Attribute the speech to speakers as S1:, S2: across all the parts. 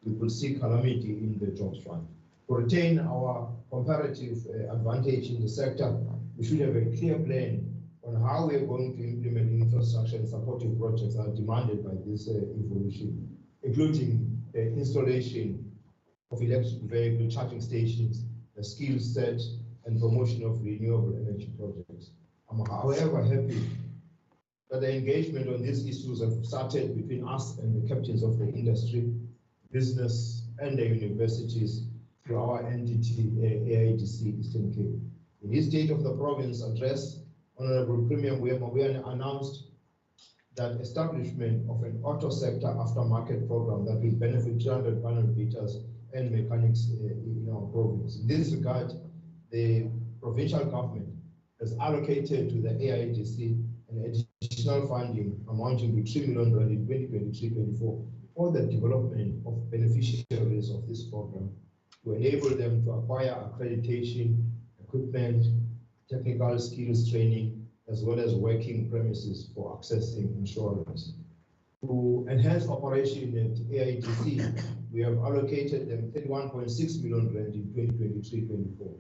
S1: we could see calamity in the jobs front. To retain our comparative advantage in the sector, we should have a clear plan on how we are going to implement infrastructure and supportive projects that are demanded by this evolution, including the installation of electric vehicle charging stations, the skill set, and promotion of renewable energy projects. I'm, however, happy that the engagement on these issues have started between us and the captains of the industry, business, and the universities through our entity, AIDC Eastern Cape. In his State of the Province address, Honorable Premier Mbuyane announced that establishment of an auto sector aftermarket program that will benefit 300 panel beaters and mechanics in our province. In this regard, the provincial government has allocated to the AIDC an additional funding amounting to 3 million rand in 2023-24 for the development of beneficiaries of this program to enable them to acquire accreditation, equipment, technical skills training, as well as working premises for accessing insurance. To enhance operation at AIDC, we have allocated them 31.6 million rand in 2023-24.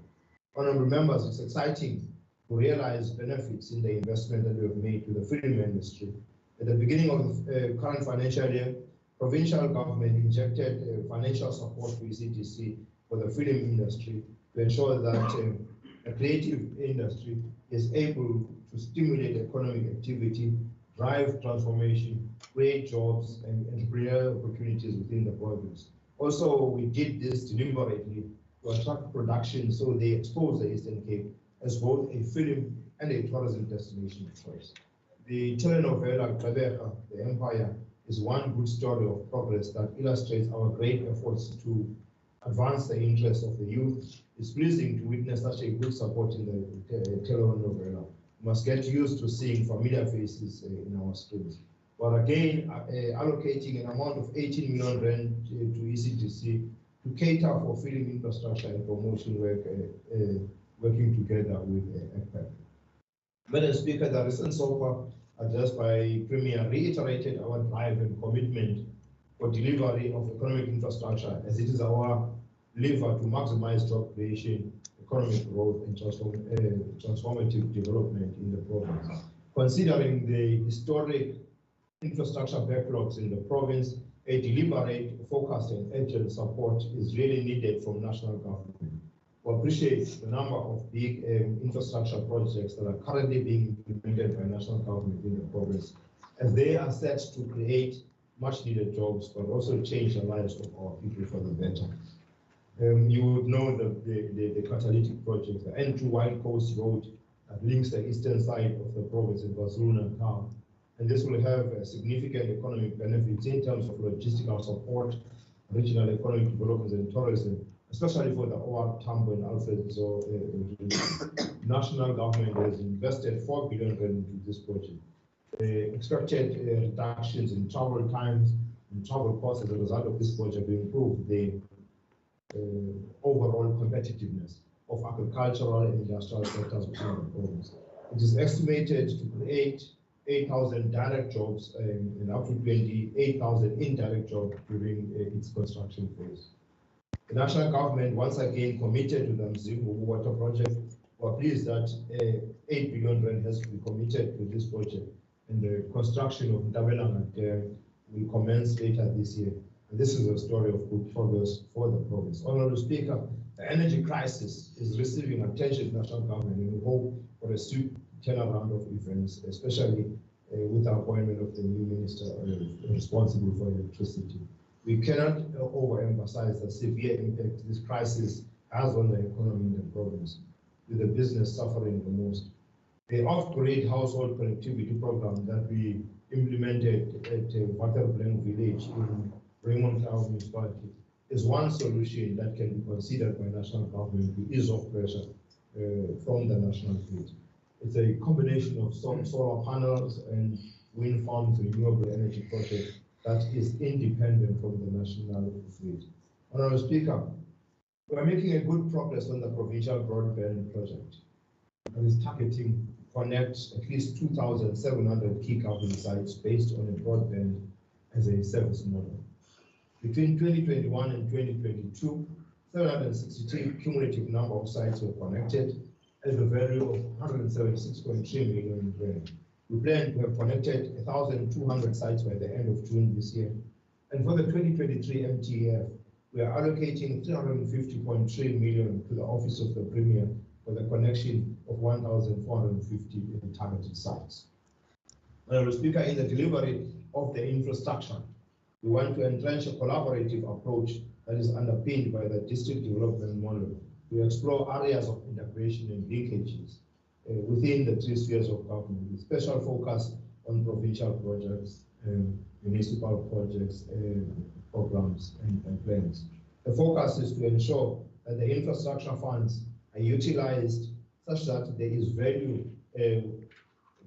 S1: Honorable members, it's exciting to realize benefits in the investment that we have made to the film industry. At the beginning of the current financial year, provincial government injected financial support to ECDC for the film industry to ensure that the creative industry is able to stimulate economic activity, drive transformation, create jobs and entrepreneurial opportunities within the province. Also, we did this deliberately to attract production so they expose the Eastern Cape as both a film and a tourism destination of choice. The telenovela Gqeberha, The Empire, is one good story of progress that illustrates our great efforts to advance the interests of the youth. It's pleasing to witness such a good support in the telenovela. We must get used to seeing familiar faces in our screens. But again, allocating an amount of 18 million rand to ECDC to cater for film infrastructure and promotion work, working together with ECPAC. Madam Speaker, the recent SOPA addressed by Premier reiterated our drive and commitment for delivery of economic infrastructure, as it is our lever to maximize job creation, economic growth, and transformative development in the province. Considering the historic infrastructure backlogs in the province, a deliberate, focused, and urgent support is really needed from national government. We appreciate the number of big infrastructure projects that are currently being implemented by national government in the province, as they are set to create much needed jobs, but also change the lives of our people for the better. You would know the catalytic project, the N2 Wild Coast Road that links the eastern side of the province in KwaZulu-Natal. And this will have significant economic benefits in terms of logistical support, regional economic development and tourism, especially for the OR Tambo and Alfred. So national government has invested 4 billion rand into this project. Expected reductions in travel times and travel costs as a result of this project will improve the overall competitiveness of agricultural and industrial sectors within the province. It is estimated to create 8,000 direct jobs and up to 28,000 indirect jobs during its construction phase. The national government once again committed to the Mzimbu water project. We are pleased that 8 billion rand has been committed to this project, and the construction of Ntabelanga Dam will commence later this year. And this is a story of good progress for the province. Honorable Speaker, the energy crisis is receiving attention in national government, and we hope for a swift turnaround of events, especially with the appointment of the new minister responsible for electricity. We cannot overemphasize the severe impact this crisis has on the economy in the province, with the business suffering the most. The off-grid household connectivity program that we implemented at Waterbleng village in Raymond Town municipality is one solution that can be considered by national government to ease off pressure from the national grid. It's a combination of solar panels and wind farms, renewable energy projects that is independent from the national grid. Honorable Speaker, we are making a good progress on the provincial broadband project and is targeting to connect at least 2,700 key government sites based on a broadband as a service model. Between 2021 and 2022, 762 cumulative number of sites were connected at a value of 176.3 million rand. We plan to have connected 1,200 sites by the end of June this year. And for the 2023 MTF, we are allocating 350.3 million to the Office of the Premier for the connection of 1,450 targeted sites. Mr. Speaker, in the delivery of the infrastructure, we want to entrench a collaborative approach that is underpinned by the district development model. We explore areas of integration and linkages within the three spheres of government, with special focus on provincial projects, municipal projects, programs, and plans. The focus is to ensure that the infrastructure funds are utilized such that there is value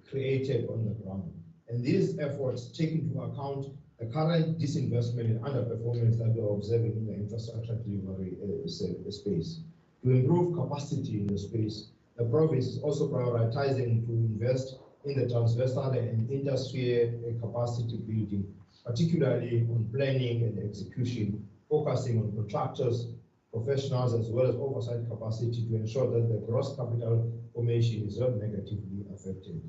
S1: created on the ground. And these efforts take into account the current disinvestment and underperformance that we are observing in the infrastructure delivery space. To improve capacity in the space, the province is also prioritizing to invest in the transversal and inter-sphere capacity building, particularly on planning and execution, focusing on contractors, professionals, as well as oversight capacity to ensure that the gross capital formation is not negatively affected.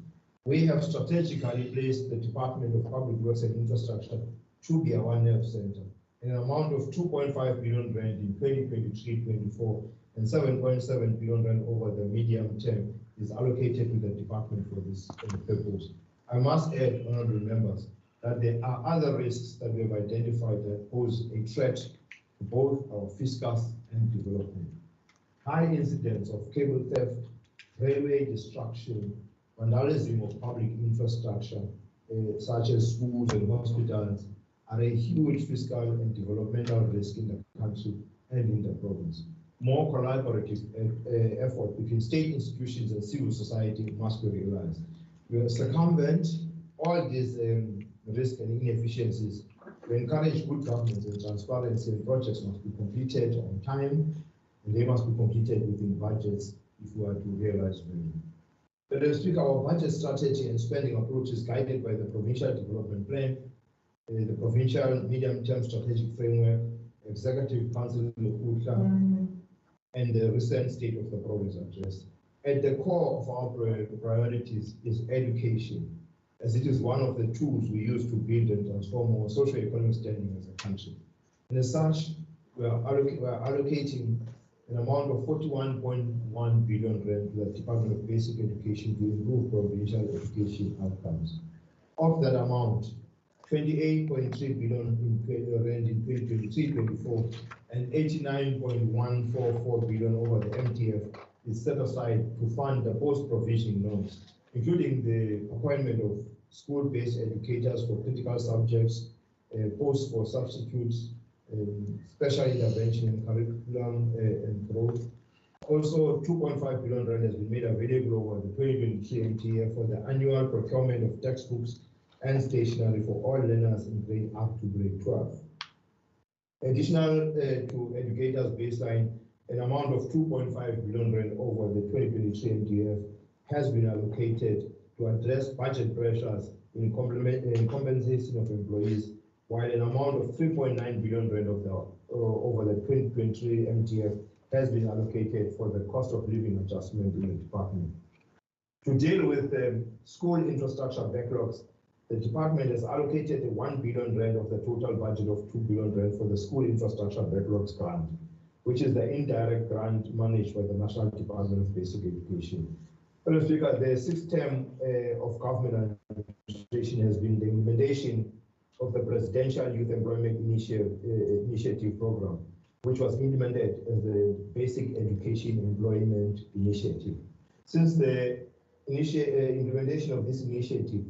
S1: We have strategically placed the Department of Public Works and Infrastructure to be our nerve center, an amount of 2.5 billion rand in 2023-24 and 7.7 billion rand over the medium term is allocated to the department for this purpose. I must add, honorable members, that there are other risks that we have identified that pose a threat to both our fiscus and development. High incidence of cable theft, railway destruction, vandalism of public infrastructure, such as schools and hospitals, are a huge fiscal and developmental risk in the country and in the province. More collaborative effort between state institutions and civil society must be realized. We have circumvent all these risks and inefficiencies. We encourage good governance and transparency, and projects must be completed on time, and they must be completed within budgets if we are to realize value. Mr. Speaker, our budget strategy and spending approach is guided by the Provincial Development Plan, the Provincial Medium-Term Strategic Framework, Executive Council and the recent State of the Province address. At the core of our priorities is education, as it is one of the tools we use to build and transform our socio-economic standing as a country. And as such, we are allocating an amount of 41.1 billion rand to the Department of Basic Education to improve provincial education outcomes. Of that amount, 28.3 billion rand in 2023-24 and 89.144 billion over the MTF is set aside to fund the post-provisioning loans, including the appointment of school-based educators for critical subjects, posts for substitutes, special intervention and curriculum and growth. Also, 2.5 billion rand has been made available over the 2023 MTF for the annual procurement of textbooks and stationery for all learners in grade up to grade 12. Additional to educators baseline, an amount of 2.5 billion rand over the 2023 MTF has been allocated to address budget pressures in compensation of employees, while an amount of 3.9 billion rand over the 2023 MTF has been allocated for the cost of living adjustment in the department. To deal with school infrastructure backlogs, the department has allocated 1 billion rand of the total budget of 2 billion rand for the school infrastructure backlogs grant, which is the indirect grant managed by the National Department of Basic Education. Mr. Speaker, the sixth term of government administration has been the implementation of the Presidential Youth Employment Initiative Program, which was implemented as the Basic Education Employment Initiative. Since the implementation of this initiative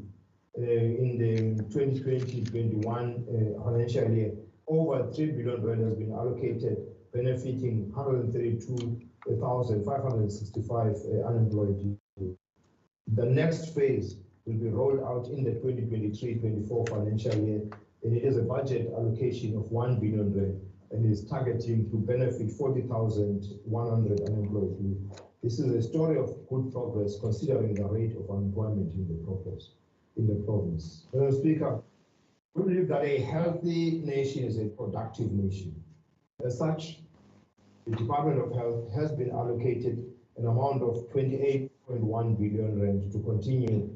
S1: in the 2020-21 financial year, over 3 billion rand has been allocated, benefiting 132,565 unemployed youth. The next phase will be rolled out in the 2023-24 financial year, and it is a budget allocation of 1 billion rand and is targeting to benefit 40,100 unemployed youth. This is a story of good progress considering the rate of unemployment in the province. Mr. Speaker, We believe that a healthy nation is a productive nation. As such, the Department of Health has been allocated an amount of 28.1 billion rand to continue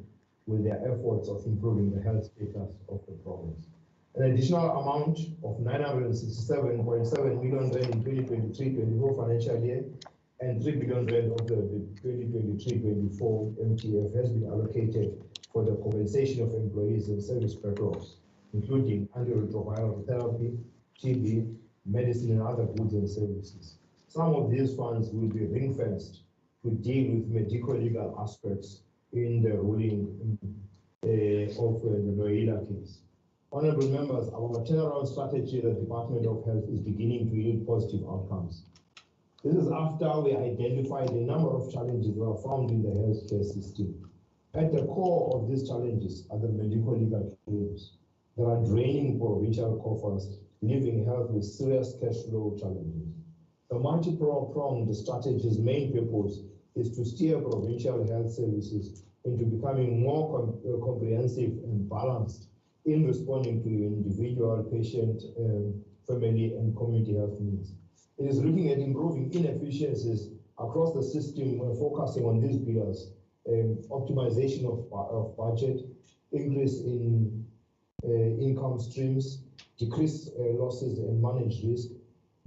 S1: with their efforts of improving the health status of the province. An additional amount of 967.7 million rand in 2023-24 financial year and 3 billion rand of the 2023-24 MTF has been allocated for the compensation of employees and service backlogs, including antiretroviral therapy, TB, medicine, and other goods and services. Some of these funds will be ring-fenced to deal with medical-legal aspects in the ruling of the Noela case. Honorable members, our turnaround strategy at the Department of Health is beginning to yield positive outcomes. This is after we identified a number of challenges that are found in the healthcare system. At the core of these challenges are the medical-legal claims that are draining provincial coffers, leaving health with serious cash flow challenges. The multi-pronged strategy's main purpose is to steer provincial health services into becoming more comprehensive and balanced in responding to individual, patient, family, and community health needs. It is looking at improving inefficiencies across the system, focusing on these pillars: optimization of budget, increase in income streams, decrease losses and manage risk,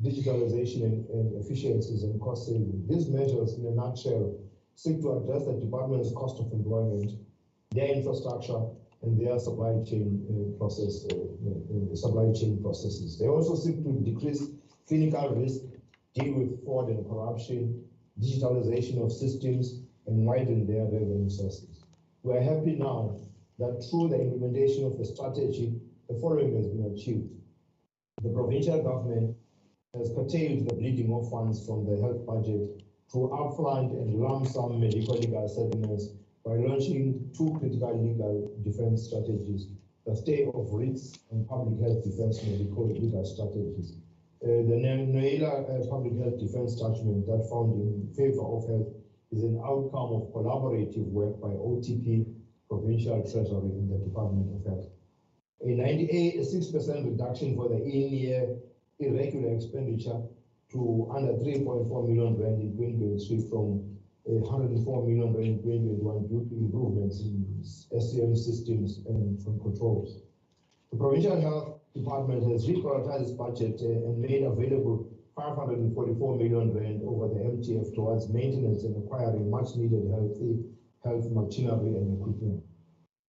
S1: digitalization and efficiencies and cost saving. These measures, in a nutshell, seek to address the department's cost of employment, their infrastructure, and their supply chain processes. They also seek to decrease clinical risk, deal with fraud and corruption, digitalization of systems, and widen their revenue sources. We are happy now that through the implementation of the strategy, the following has been achieved. The provincial government has curtailed the bleeding of funds from the health budget through upfront and lump sum medical legal settlements by launching two critical legal defense strategies: the stay of writs and public health defense medical legal strategies. The Noela public health defense judgment that found in favor of health is an outcome of collaborative work by OTP, Provincial Treasury, and the Department of Health. A 96% reduction for the in-year irregular expenditure to under 3.4 million rand in 2023 from 104 million rand in 2021 due to improvements in SCM systems and controls. The Provincial Health Department has reprioritized its budget and made available 544 million rand over the MTF towards maintenance and acquiring much needed health machinery and equipment.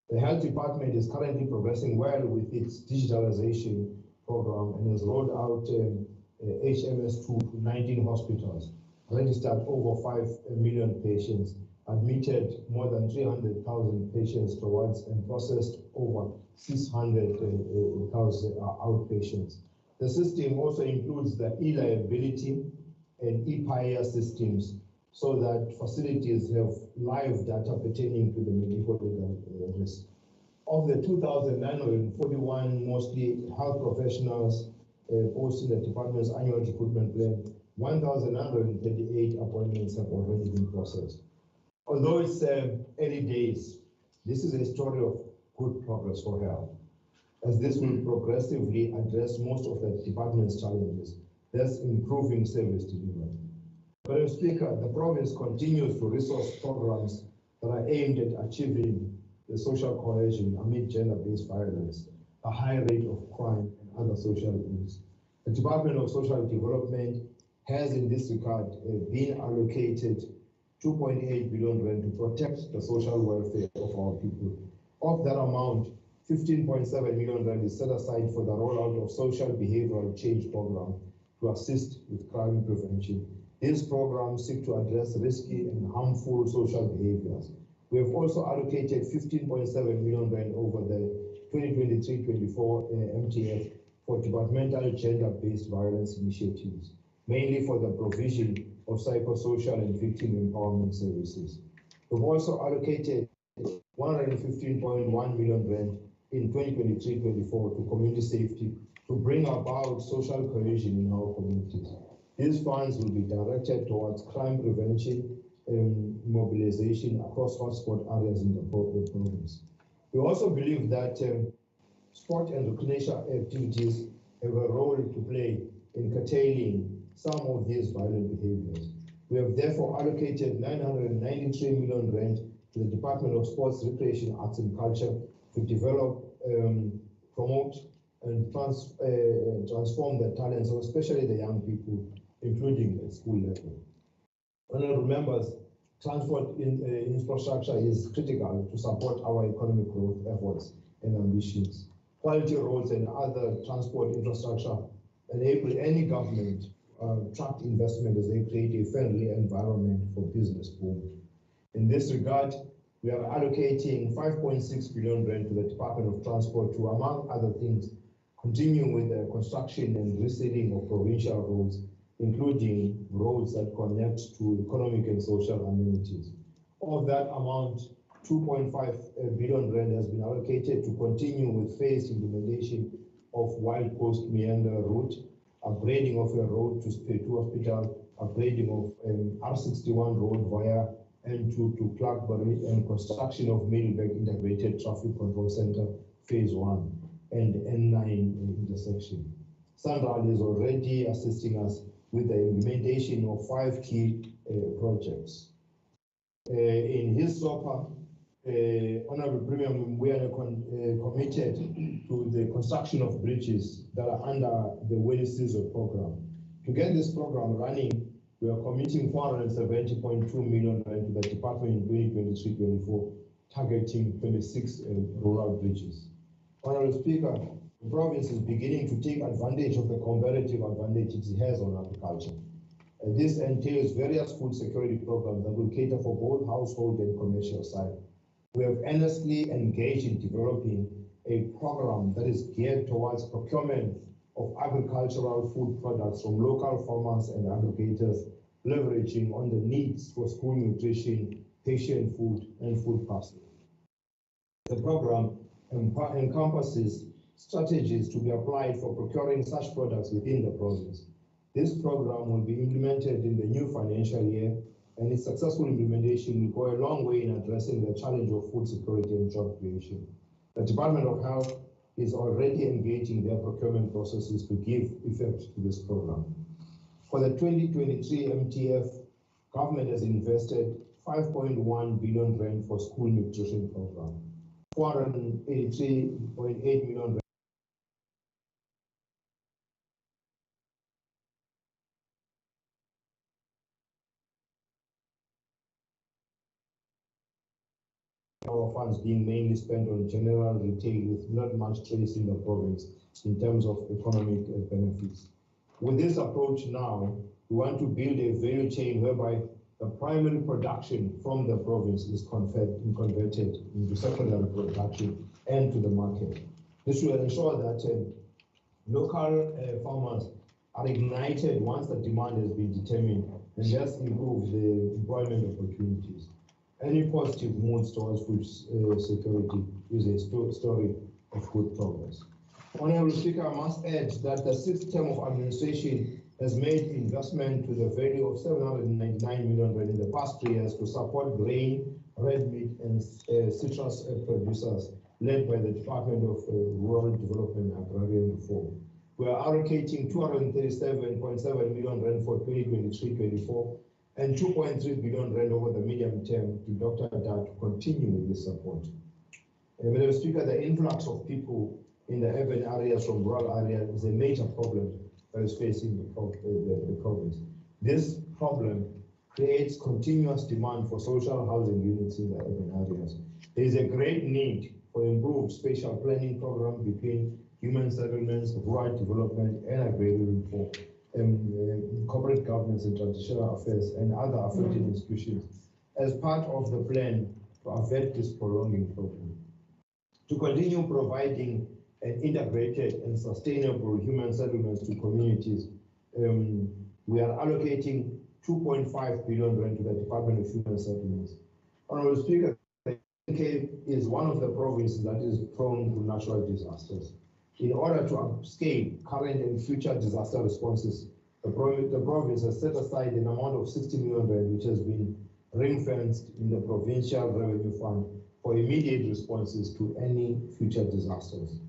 S1: The Health Department is currently progressing well with its digitalization program and has rolled out HMS2 to 19 hospitals, registered over 5 million patients, admitted more than 300,000 patients towards, and processed over 600,000 outpatients. The system also includes the e-liability and e-PIA systems so that facilities have live data pertaining to the medical legal risk. Of the 2,941 mostly health professionals posted in the department's annual recruitment plan, 1,938 appointments have already been processed. Although it's early days, this is a story of good progress for health, as this will progressively address most of the department's challenges, thus improving service delivery. Madam Speaker, the province continues to resource programs that are aimed at achieving the social cohesion amid gender-based violence, a high rate of crime, and other social ills. The Department of Social Development has, in this regard, been allocated 2.8 billion rand to protect the social welfare of our people. Of that amount, 15.7 million rand is set aside for the rollout of social behavioral change program to assist with crime prevention. These programs seek to address risky and harmful social behaviors. We have also allocated 15.7 million rand over the 2023-24 MTF for departmental gender-based violence initiatives, mainly for the provision of psychosocial and victim empowerment services. We've also allocated 115.1 million rand in 2023-24 to community safety to bring about social cohesion in our communities. These funds will be directed towards crime prevention and mobilization across hotspot areas in the province. We also believe that sport and recreational activities have a role to play in curtailing some of these violent behaviors. We have therefore allocated 993 million rand to the Department of Sports, Recreation, Arts and Culture to develop, promote and transform the talents of especially the young people, including at school level. Honourable members, transport infrastructure is critical to support our economic growth efforts and ambitions. Quality roads and other transport infrastructure enable any government to attract investment as they create a friendly environment for business boom. In this regard, we are allocating 5.6 billion rand to the Department of Transport to, among other things, continue with the construction and resealing of provincial roads, including roads that connect to economic and social amenities. Of that amount, 2.5 billion rand has been allocated to continue with phased implementation of Wild Coast Meander route, upgrading of a road to Spetu Hospital, upgrading of R61 road via N2 to Clarkbury, and construction of Middelburg Integrated Traffic Control Center Phase 1 and N9 intersection. Sandral is already assisting us with the implementation of 5 key projects. In his SOPA, Honourable Premier, we are committed to the construction of bridges that are under the Winnie-Sizwe program. To get this program running, we are committing 470.2 million rand to the department in 2023-24, targeting 26 rural bridges. Honourable Speaker, the province is beginning to take advantage of the comparative advantage it has on agriculture. This entails various food security programs that will cater for both household and commercial side. We have earnestly engaged in developing a program that is geared towards procurement of agricultural food products from local farmers and aggregators, leveraging on the needs for school nutrition, patient food, and food parcel. The program encompasses strategies to be applied for procuring such products within the province. This program will be implemented in the new financial year, and its successful implementation will go a long way in addressing the challenge of food security and job creation. The Department of Health is already engaging their procurement processes to give effect to this program. For the 2023 MTF, government has invested 5.1 billion rand for school nutrition program, 483.8 million rand our funds being mainly spent on general retail with not much trace in the province in terms of economic benefits. With this approach now, we want to build a value chain whereby the primary production from the province is converted into secondary production and to the market. This will ensure that local farmers are ignited once the demand has been determined, and thus improve the employment opportunities. Any positive moves towards food security is a story of good progress. Honourable Speaker, I must add that the 6th term of administration has made investment to the value of 799 million rand in the past 3 years to support grain, red meat, and citrus producers, led by the Department of Rural Development and Agrarian Reform. We are allocating 237.7 million rand for 2023-24 and 2.3 billion rand over the medium term to Dr. Ada to continue with this support. Madam Speaker, the influx of people in the urban areas from rural areas is a major problem that is facing the province. This problem creates continuous demand for social housing units in the urban areas. There is a great need for improved spatial planning program between human settlements, rural development, and agrarian reform, corporate governance and traditional affairs, and other affected institutions as part of the plan to avert this prolonging problem. To continue providing an integrated and sustainable human settlements to communities, we are allocating 2.5 billion rand to the Department of Human Settlements. Honourable Speaker, the Cape is one of the provinces that is prone to natural disasters. In order to upscale current and future disaster responses, the province has set aside an amount of 60 million rand, which has been ring-fenced in the Provincial Revenue Fund for immediate responses to any future disasters.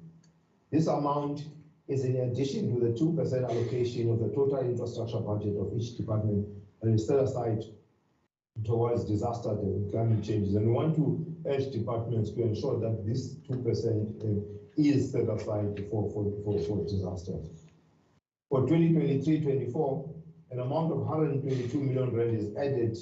S1: This amount is in addition to the 2% allocation of the total infrastructure budget of each department and is set aside towards disaster and climate changes. And we want to urge departments to ensure that this 2% is set aside for disasters. For 2023-24, an amount of 122 million rand is added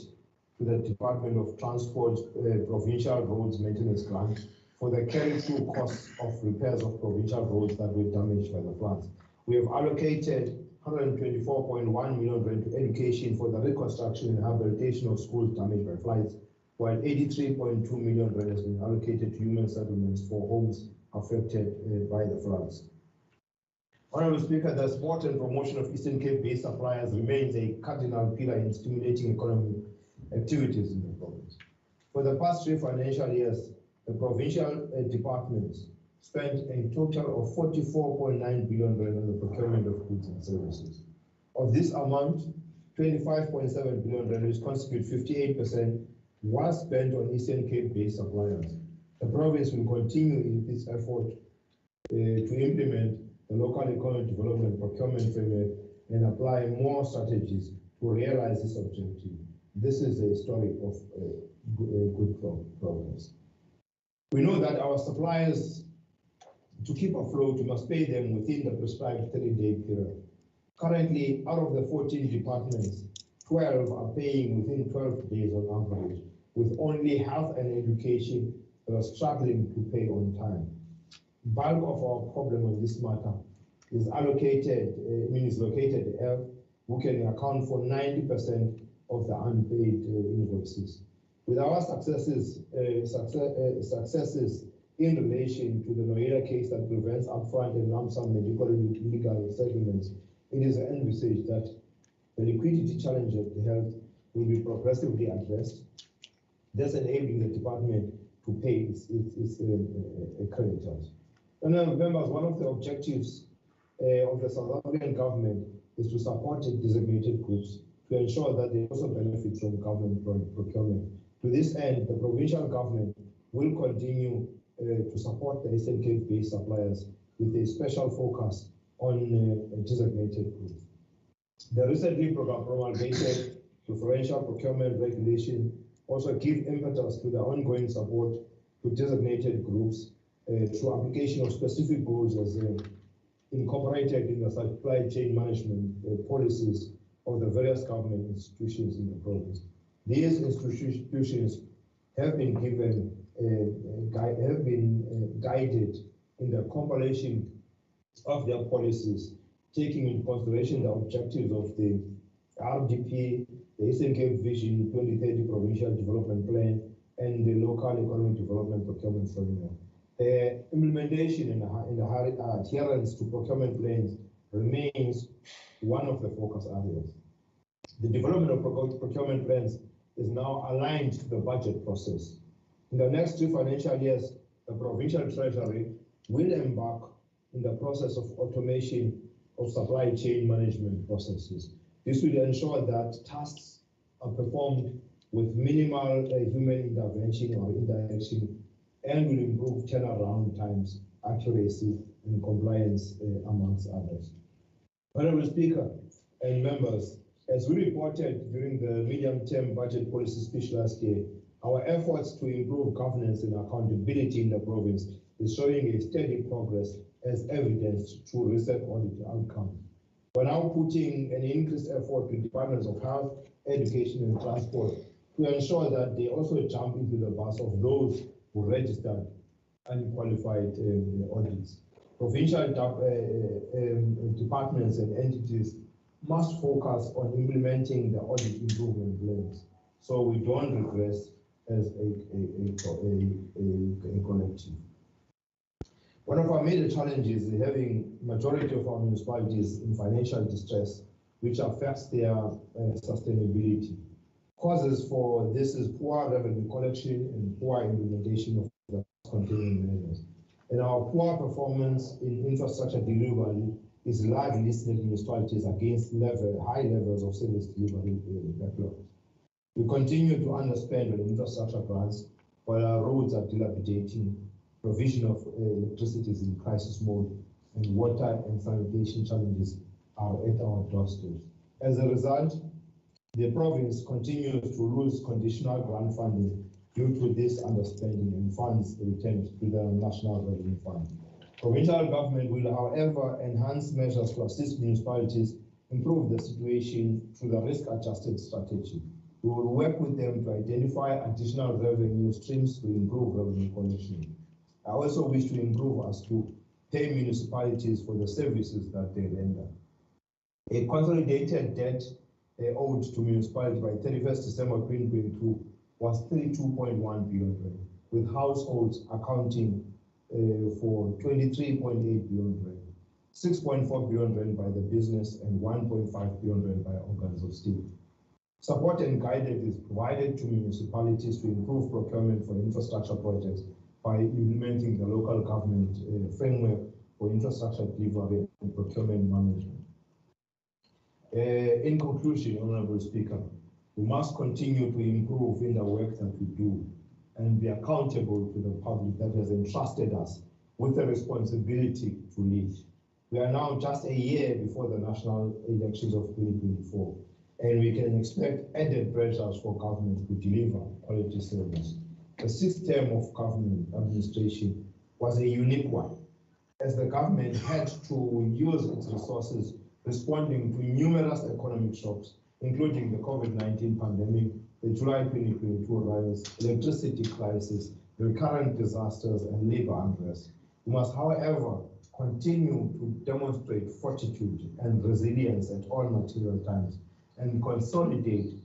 S1: to the Department of Transport Provincial Roads Maintenance Grant for the carry-through costs of repairs of provincial roads that were damaged by the floods. We have allocated 124.1 million rand to education for the reconstruction and rehabilitation of schools damaged by floods, while 83.2 million rand has been allocated to human settlements for homes affected by the floods. Honourable Speaker, the support and promotion of Eastern Cape-based suppliers remains a cardinal pillar in stimulating economic activities in the province. For the past 3 financial years, the provincial departments spent a total of 44.9 billion rand on the procurement of goods and services. Of this amount, 25.7 billion rand, which constitute 58%, was spent on Eastern Cape-based suppliers. The province will continue in its effort to implement the local economic development procurement framework and apply more strategies to realize this objective. This is a story of good progress. We know that our suppliers, to keep afloat, we must pay them within the prescribed 30-day period. Currently, out of the 14 departments, 12 are paying within 12 days on average, with only health and education that are struggling to pay on time. Bulk of our problem on this matter is located who can account for 90% of the unpaid invoices. With our successes in relation to the Noeda case that prevents upfront and lump sum medical and legal settlements, it is envisaged that the liquidity challenge of the health will be progressively addressed, thus enabling the department to pay its creditors. And members, one of the objectives of the South African government is to support designated groups to ensure that they also benefit from government procurement. To this end, the provincial government will continue to support the Eastern Cape-based suppliers with a special focus on designated groups. The recently promulgated preferential procurement regulation also give impetus to the ongoing support to designated groups through application of specific goals as incorporated in the supply chain management policies of the various government institutions in the province. These institutions have been given, guided in the compilation of their policies, taking into consideration the objectives of the RDP, the Eastern Cape Vision 2030 Provincial Development Plan, and the Local Economic Development Procurement Framework. The implementation and the adherence to procurement plans remains one of the focus areas. The development of procurement plans is now aligned to the budget process. In the next 2 financial years, the provincial treasury will embark in the process of automation of supply chain management processes. This will ensure that tasks are performed with minimal human intervention or interaction, and will improve turnaround times, accuracy, and compliance, amongst others. Honourable Speaker and members, as we reported during the medium-term budget policy speech last year, our efforts to improve governance and accountability in the province is showing a steady progress as evidenced through recent audit outcomes. We're now putting an increased effort to departments of health, education, and transport to ensure that they also jump into the bus of those who registered unqualified audits. Provincial departments and entities must focus on implementing the audit improvement plans so we don't regress as a collective. One of our major challenges is having majority of our municipalities in financial distress, which affects their sustainability. Causes for this is poor revenue collection and poor implementation of the containing measures. And our poor performance in infrastructure delivery is largely listed municipalities against high levels of service delivery backlog. We continue to underspend on infrastructure grants while our roads are dilapidating, provision of electricity is in crisis mode, and water and sanitation challenges are at our doorsteps. As a result, the province continues to lose conditional grant funding due to this underspending and funds returned to the National Revenue Fund. Provincial government will, however, enhance measures to assist municipalities improve the situation through the risk-adjusted strategy. We will work with them to identify additional revenue streams to improve revenue collection. I also wish to improve as to pay municipalities for the services that they render. A consolidated debt owed to municipality by 31st December 2022 was 32.1 billion, with households accounting for 23.8 billion, 6.4 billion by the business and 1.5 billion by organs of state. Support and guidance is provided to municipalities to improve procurement for infrastructure projects by implementing the local government framework for infrastructure delivery and procurement management. In conclusion, Honorable Speaker, we must continue to improve in the work that we do and be accountable to the public that has entrusted us with the responsibility to lead. We are now just a year before the national elections of 2024, and we can expect added pressures for government to deliver quality service. The sixth term of government administration was a unique one, as the government had to use its resources responding to numerous economic shocks, including the COVID-19 pandemic, the July 2022 riots, electricity crisis, recurrent disasters, and labor unrest. We must, however, continue to demonstrate fortitude and resilience at all material times and consolidate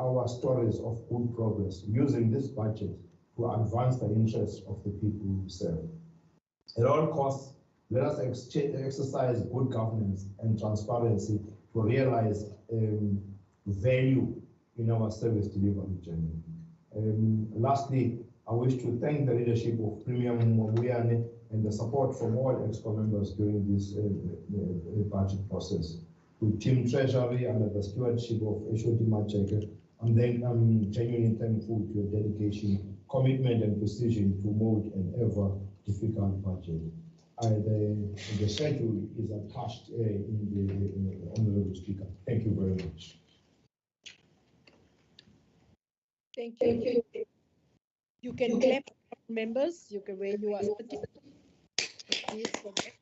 S1: our stories of good progress using this budget to advance the interests of the people we serve. At all costs, let us exercise good governance and transparency to realize value in our service delivery journey. Lastly, I wish to thank the leadership of Premier Mwabuyane and the support from all EXCO members during this budget process. To Team Treasury under the stewardship of Eshoti Macheke, and then I'm genuinely thankful to your dedication, commitment, and precision to mold an ever difficult budget. The schedule is attached in the Honorable Speaker. Thank you very much.
S2: Thank you. You can clap, members. You can, where you are sitting. Please go back.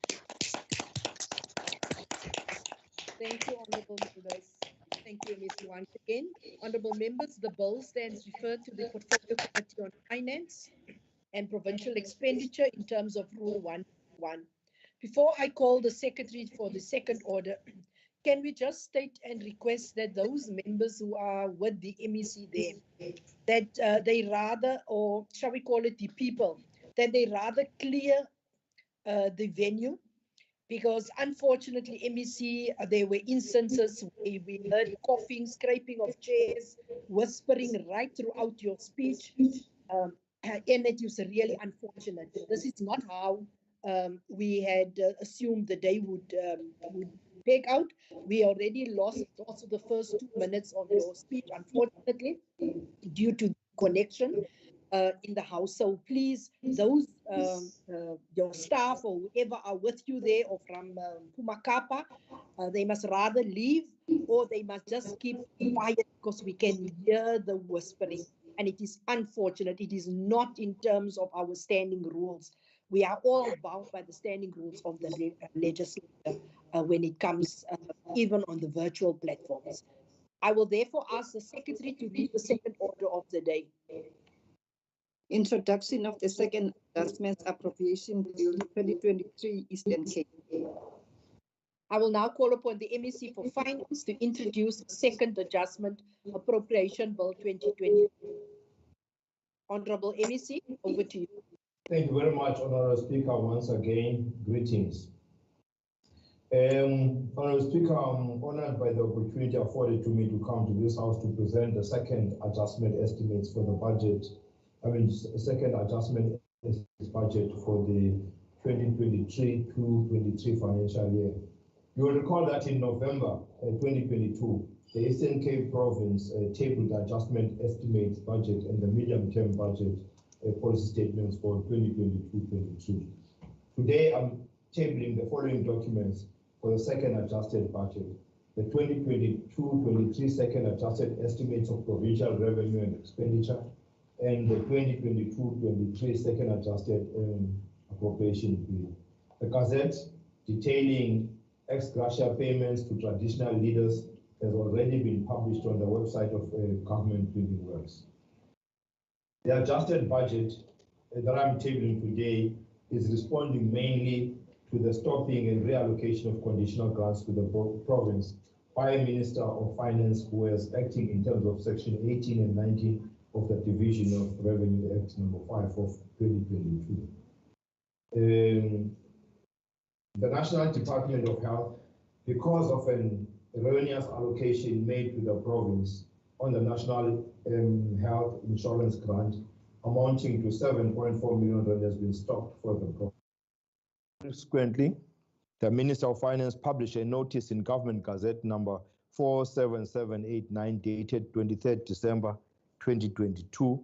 S2: Thank you, honourable members. Thank you, Ms. Once again. Honourable members, the bill stands referred to the Portfolio Committee on Finance and Provincial Expenditure in terms of Rule 1.1. Before I call the Secretary for the second order, can we just state and request that those members who are with the MEC there, that they rather, or shall we call it the people, that they rather clear the venue, because unfortunately MEC, there were instances where we heard coughing, scraping of chairs, whispering right throughout your speech, and it was really unfortunate. This is not how we had assumed the day would peg out. We already lost also the first 2 minutes of your speech, unfortunately, due to connection in the house. So please, those your staff or whoever are with you there or from Pumakapa, they must rather leave, or they must just keep quiet, because we can hear the whispering. And it is unfortunate. It is not in terms of our standing rules. We are all bound by the standing rules of the legislature when it comes even on the virtual platforms. I will therefore ask the Secretary to read the second order of the day.
S3: Introduction of the second adjustments appropriation bill 2023 Eastern Cape.
S2: I will now call upon the MEC for Finance to introduce the second adjustment appropriation bill 2023. Honorable MEC, over to you.
S1: Thank you very much, Honorable Speaker. Once again, greetings. Honorable Speaker, I'm honored by the opportunity afforded to me to come to this House to present the second adjustment estimates for the budget. Second adjustment budget for the 2023-23 financial year. You will recall that in November 2022, the Eastern Cape Province tabled the adjustment estimates budget and the medium-term budget policy statements for 2022-23. Today, I'm tabling the following documents for the second adjusted budget. The 2022-23 second adjusted estimates of provincial revenue and expenditure, and the 2022-23 second adjusted appropriation bill. The Gazette detailing ex gratia payments to traditional leaders has already been published on the website of Government Building Works. The adjusted budget that I'm tabling today is responding mainly to the stopping and reallocation of conditional grants to the province by a Minister of Finance who is acting in terms of Section 18 and 19 of the Division of Revenue Act number 5 of 2022. The National Department of Health, because of an erroneous allocation made to the province on the National Health Insurance Grant amounting to 7.4 million rand, has been stopped for the province. Subsequently, the Minister of Finance published a notice in Government Gazette number 47789 dated 23rd December 2022.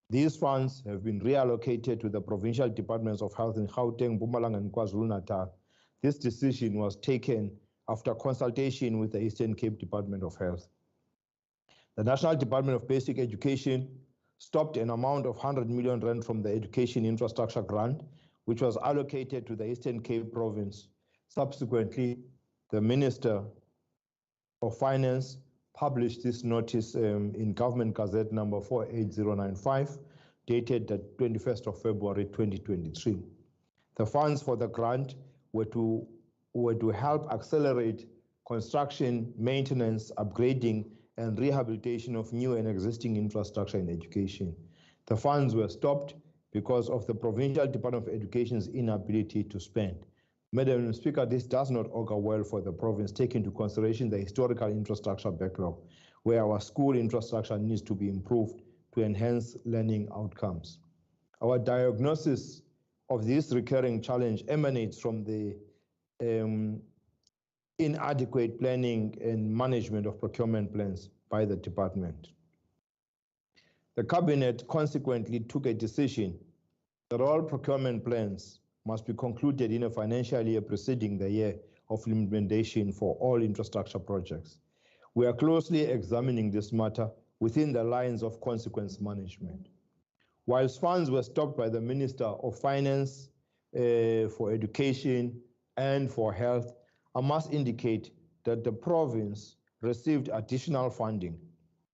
S1: These funds have been reallocated to the provincial departments of health in Gauteng, Mpumalanga, and KwaZulu-Natal. This decision was taken after consultation with the Eastern Cape Department of Health. The National Department of Basic Education stopped an amount of 100 million rand from the Education Infrastructure Grant, which was allocated to the Eastern Cape Province. Subsequently, the Minister of Finance published this notice in Government Gazette number 48095, dated the 21st of February 2023. The funds for the grant were to help accelerate construction, maintenance, upgrading, and rehabilitation of new and existing infrastructure in education. The funds were stopped because of the Provincial Department of Education's inability to spend. Madam Speaker, this does not augur well for the province, taking into consideration the historical infrastructure backlog, where our school infrastructure needs to be improved to enhance learning outcomes. Our diagnosis of this recurring challenge emanates from the inadequate planning and management of procurement plans by the department. The Cabinet consequently took a decision that all procurement plans must be concluded in a financial year preceding the year of implementation for all infrastructure projects. We are closely examining this matter within the lines of consequence management. Whilst funds were stopped by the Minister of Finance for Education and for Health, I must indicate that the province received additional funding.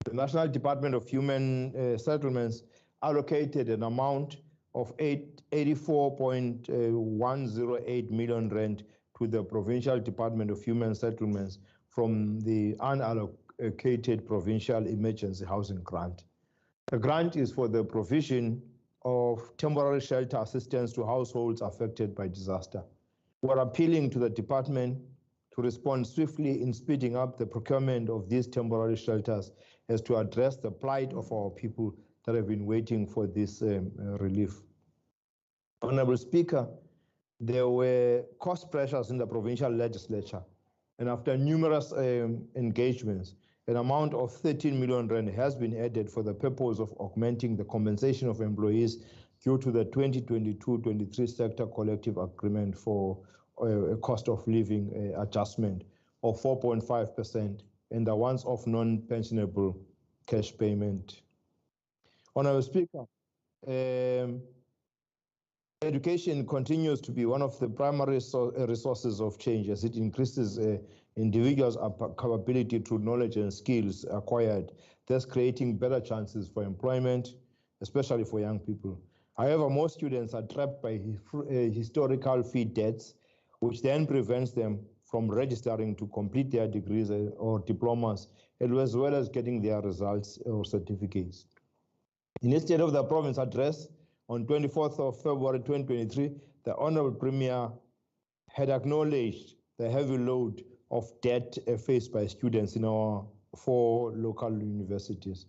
S1: The National Department of Human Settlements allocated an amount of 84.108 million rand to the Provincial Department of Human Settlements from the unallocated Provincial Emergency Housing Grant. The grant is for the provision of temporary shelter assistance to households affected by disaster. We're appealing to the department to respond swiftly in speeding up the procurement of these temporary shelters as to address the plight of our people that have been waiting for this relief. Honorable Speaker, there were cost pressures in the provincial legislature, and after numerous engagements, an amount of 13 million rand has been added for the purpose of augmenting the compensation of employees due to the 2022-23 sector collective agreement for a cost of living adjustment of 4.5% and the once-off non-pensionable cash payment. Honorable Speaker, education continues to be one of the primary resources of change as it increases individuals' capability through knowledge and skills acquired, thus creating better chances for employment, especially for young people. However, most students are trapped by historical fee debts, which then prevents them from registering to complete their degrees or diplomas, as well as getting their results or certificates. In the State of the Province address on 24th of February 2023, the Honorable Premier had acknowledged the heavy load of debt faced by students in our 4 local universities.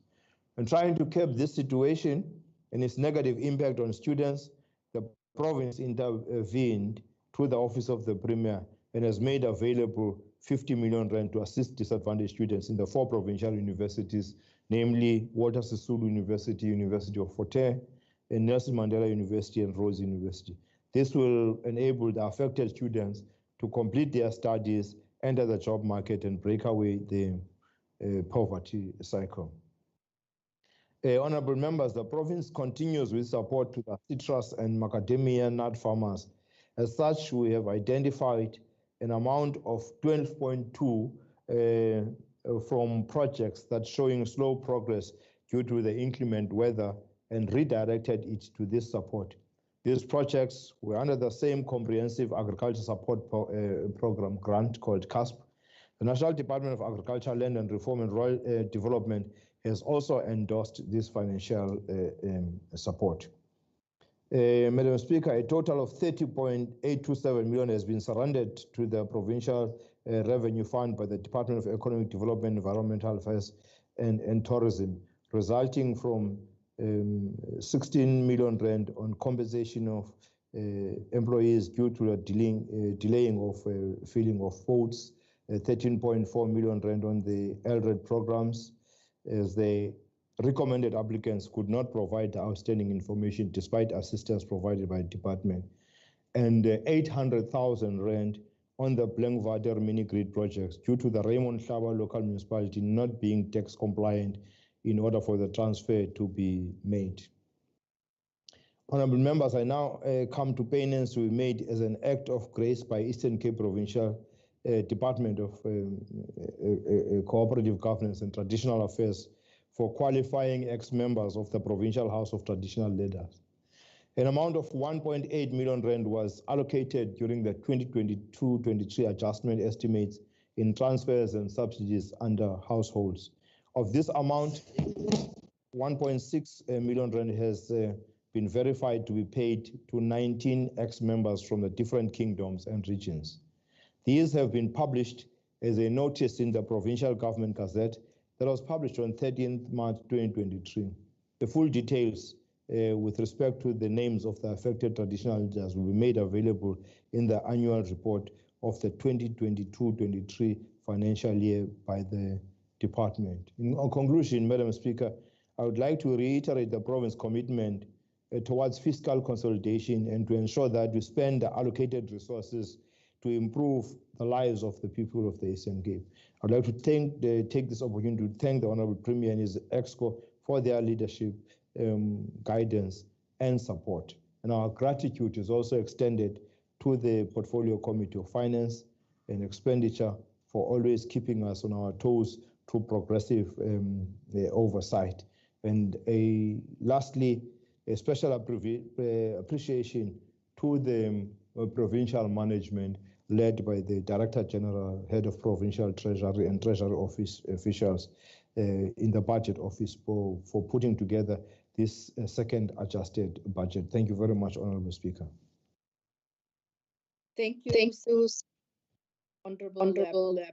S1: And trying to curb this situation and its negative impact on students, the province intervened through the Office of the Premier and has made available 50 million rand to assist disadvantaged students in the 4 provincial universities, namely Walter Sisulu University, University of Fort Hare, and Nelson Mandela University and Rhodes University. This will enable the affected students to complete their studies, enter the job market, and break away the poverty cycle. Honorable members, the province continues with support to the citrus and macadamia nut farmers. As such, we have identified an amount of 12.2 from projects that showing slow progress due to the inclement weather and redirected it to this support. These projects were under the same comprehensive agriculture support program grant called CASP. The National Department of Agriculture, Land and Reform and Rural Development has also endorsed this financial support. Madam Speaker, a total of 30.827 million has been surrendered to the Provincial Revenue Fund by the Department of Economic Development, Environmental Affairs and Tourism, resulting from 16 million rand on compensation of employees due to the delaying of filling of votes, 13.4 million rand on the LRED programs, as the recommended applicants could not provide the outstanding information despite assistance provided by the department, and 800,000 rand on the Blankwater mini-grid projects due to the Raymond Hlaba local municipality not being tax compliant in order for the transfer to be made. Honorable members, I now come to payments to be made as an act of grace by Eastern Cape Provincial Department of Cooperative Governance and Traditional Affairs for qualifying ex-members of the Provincial House of Traditional Leaders. An amount of 1.8 million rand was allocated during the 2022-23 adjustment estimates in transfers and subsidies under households. Of this amount, 1.6 million rand has been verified to be paid to 19 ex-members from the different kingdoms and regions. These have been published as a notice in the Provincial Government Gazette that was published on 13th March 2023. The full details with respect to the names of the affected traditional leaders will be made available in the annual report of the 2022-23 financial year by the department. In conclusion, Madam Speaker, I would like to reiterate the province's commitment towards fiscal consolidation and to ensure that we spend the allocated resources to improve the lives of the people of the Eastern Cape. I'd like to take this opportunity to thank the Honorable Premier and his EXCO for their leadership, guidance, and support. And our gratitude is also extended to the Portfolio Committee of Finance and Expenditure for always keeping us on our toes through progressive oversight. And lastly, a special appreciation to the provincial management led by the Director General, Head of Provincial Treasury and Treasury Office officials in the Budget Office for putting together this second adjusted budget. Thank you very much, Honorable Speaker.
S2: Thank you, Honorable.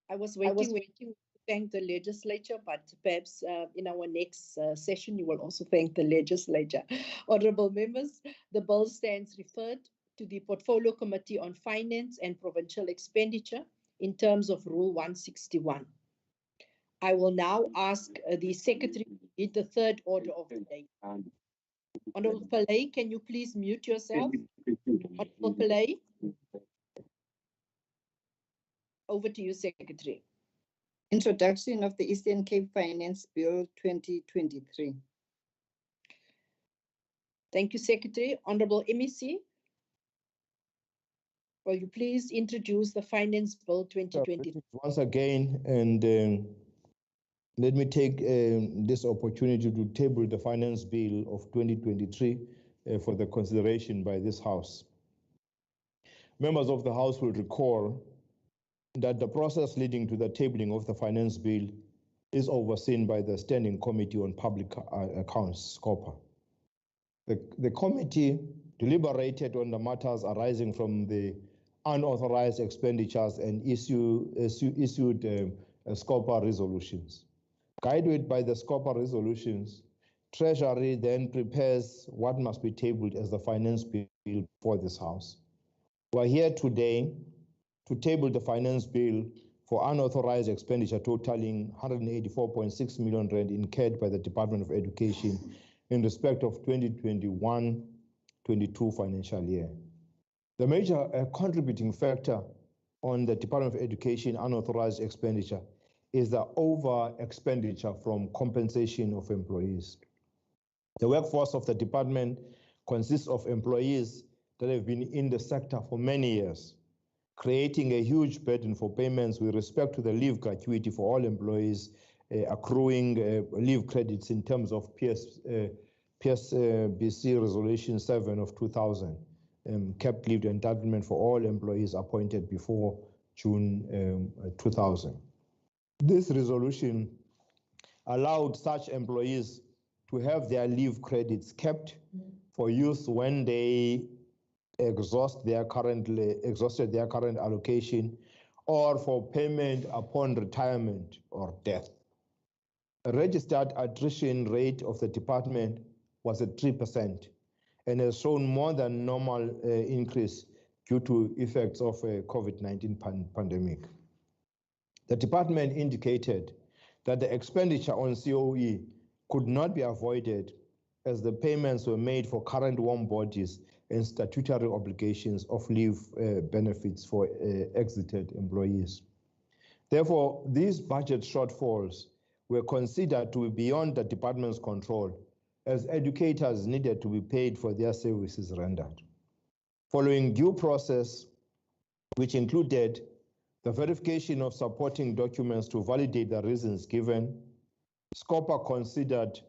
S2: I was waiting to thank the legislature, but perhaps in our next session, you will also thank the legislature. Honorable members, the bill stands referred to the Portfolio Committee on Finance and Provincial Expenditure in terms of Rule 161. I will now ask the Secretary to read the third order of the day. Honorable Pillay, can you please mute yourself? Honorable Pillay? Over to you, Secretary.
S3: Introduction of the Eastern Cape Finance Bill 2023.
S2: Thank you, Secretary. Honorable MEC, will you please introduce the Finance Bill 2023?
S1: Once again, and let me take this opportunity to table the Finance Bill of 2023 for the consideration by this House. Members of the House will recall that the process leading to the tabling of the Finance Bill is overseen by the Standing Committee on Public Accounts, SCOPA. The committee deliberated on the matters arising from the unauthorized expenditures and issued SCOPA resolutions. Guided by the SCOPA resolutions, Treasury then prepares what must be tabled as the Finance Bill for this House. We are here today to table the Finance Bill for unauthorized expenditure totaling 184.6 million rand incurred by the Department of Education in respect of 2021 2022 financial year. The major contributing factor on the Department of Education unauthorized expenditure is the over expenditure from compensation of employees. The workforce of the department consists of employees that have been in the sector for many years, creating a huge burden for payments with respect to the leave gratuity for all employees, accruing leave credits in terms of PSBC Resolution 7 of 2000, kept leave entitlement for all employees appointed before June 2000. This resolution allowed such employees to have their leave credits kept for use when they exhausted their current allocation or for payment upon retirement or death. A registered attrition rate of the department was at 3% and has shown more than normal increase due to effects of a COVID-19 pandemic. The department indicated that the expenditure on COE could not be avoided as the payments were made for current warm bodies and statutory obligations of leave benefits for exited employees. Therefore, these budget shortfalls were considered to be beyond the department's control, as educators needed to be paid for their services rendered. Following due process, which included the verification of supporting documents to validate the reasons given, SCOPA considered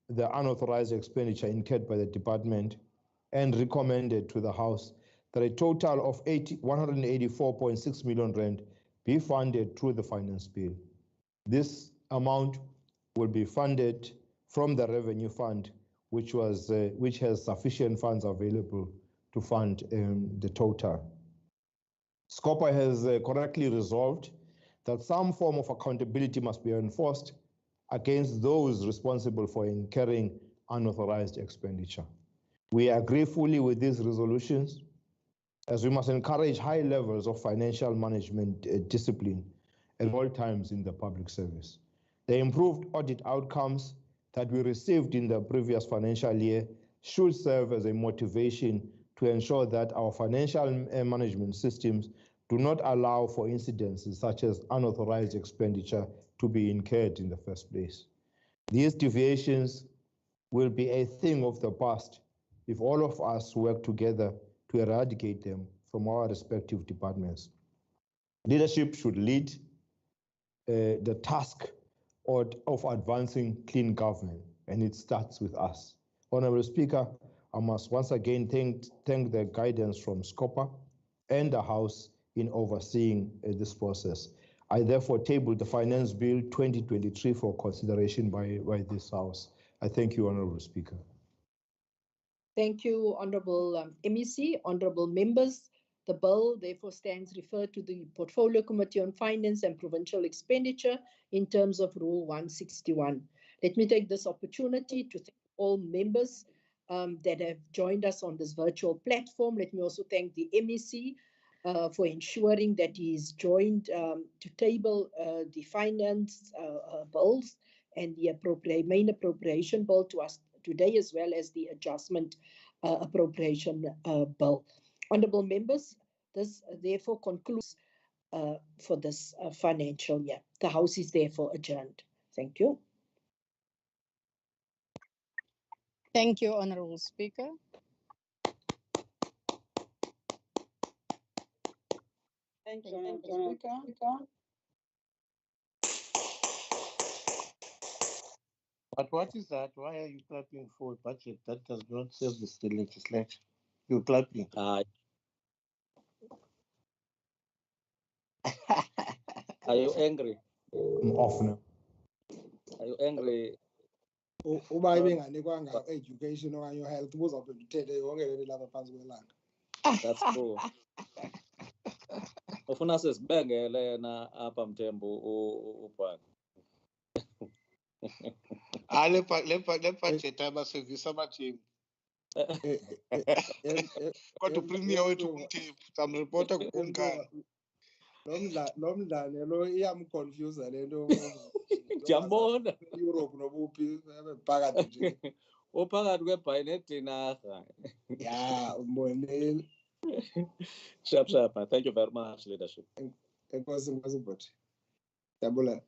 S1: the unauthorized expenditure incurred by the department and recommended to the House that a total of 184.6 million rand be funded through the finance bill. This amount will be funded from the revenue fund, which has sufficient funds available to fund the total. SCOPA has correctly resolved that some form of accountability must be enforced against those responsible for incurring unauthorized expenditure. We agree fully with these resolutions, as we must encourage high levels of financial management discipline at all times in the public service. The improved audit outcomes that we received in the previous financial year should serve as a motivation to ensure that our financial management systems do not allow for incidences such as unauthorized expenditure to be incurred in the first place. These deviations will be a thing of the past if all of us work together to eradicate them from our respective departments. Leadership should lead the task of advancing clean government, and it starts with us. Honorable Speaker, I must once again thank the guidance from SCOPA and the House in overseeing this process. I therefore table the Finance Bill 2023 for consideration by this House. I thank you, Honorable Speaker.
S2: Thank you, Honorable MEC. Honorable members, the bill therefore stands referred to the Portfolio Committee on Finance and Provincial Expenditure in terms of Rule 161. Let me take this opportunity to thank all members that have joined us on this virtual platform. Let me also thank the MEC for ensuring that he is joined to table the finance bills and the main appropriation bill to us today, as well as the adjustment appropriation bill. Honourable members, this therefore concludes for this financial year. The House is therefore adjourned. Thank you.
S4: Thank you, Honourable Speaker.
S3: Thank you, Honourable Speaker.
S5: But what is that? Why are you clapping for a budget that does not serve the legislature? You're clapping.
S6: Are you angry?
S1: I'm off now.
S6: Are you angry?
S7: Uba ibinganikwanga education okanye health buzobe uthethe yonke le lapha phansi kwelanga.
S6: That's true. Ufuna sesibengele yena apha Mthembu ubhaka.
S5: Le budget abasevisa abathembu. Kodwa upremier wethu uMthembu samreporta kukumkani.
S7: Lo mdlane lo iyamconfuse le nto.
S6: Ndiyambona.
S7: Europe nobuphi phakathi nje.
S6: uphakathi kwebhayi nedinarha.
S7: Ya, umbonile.
S6: Sharp. Thank you very much, leadership.
S7: Enkosi bhuti. Dabula.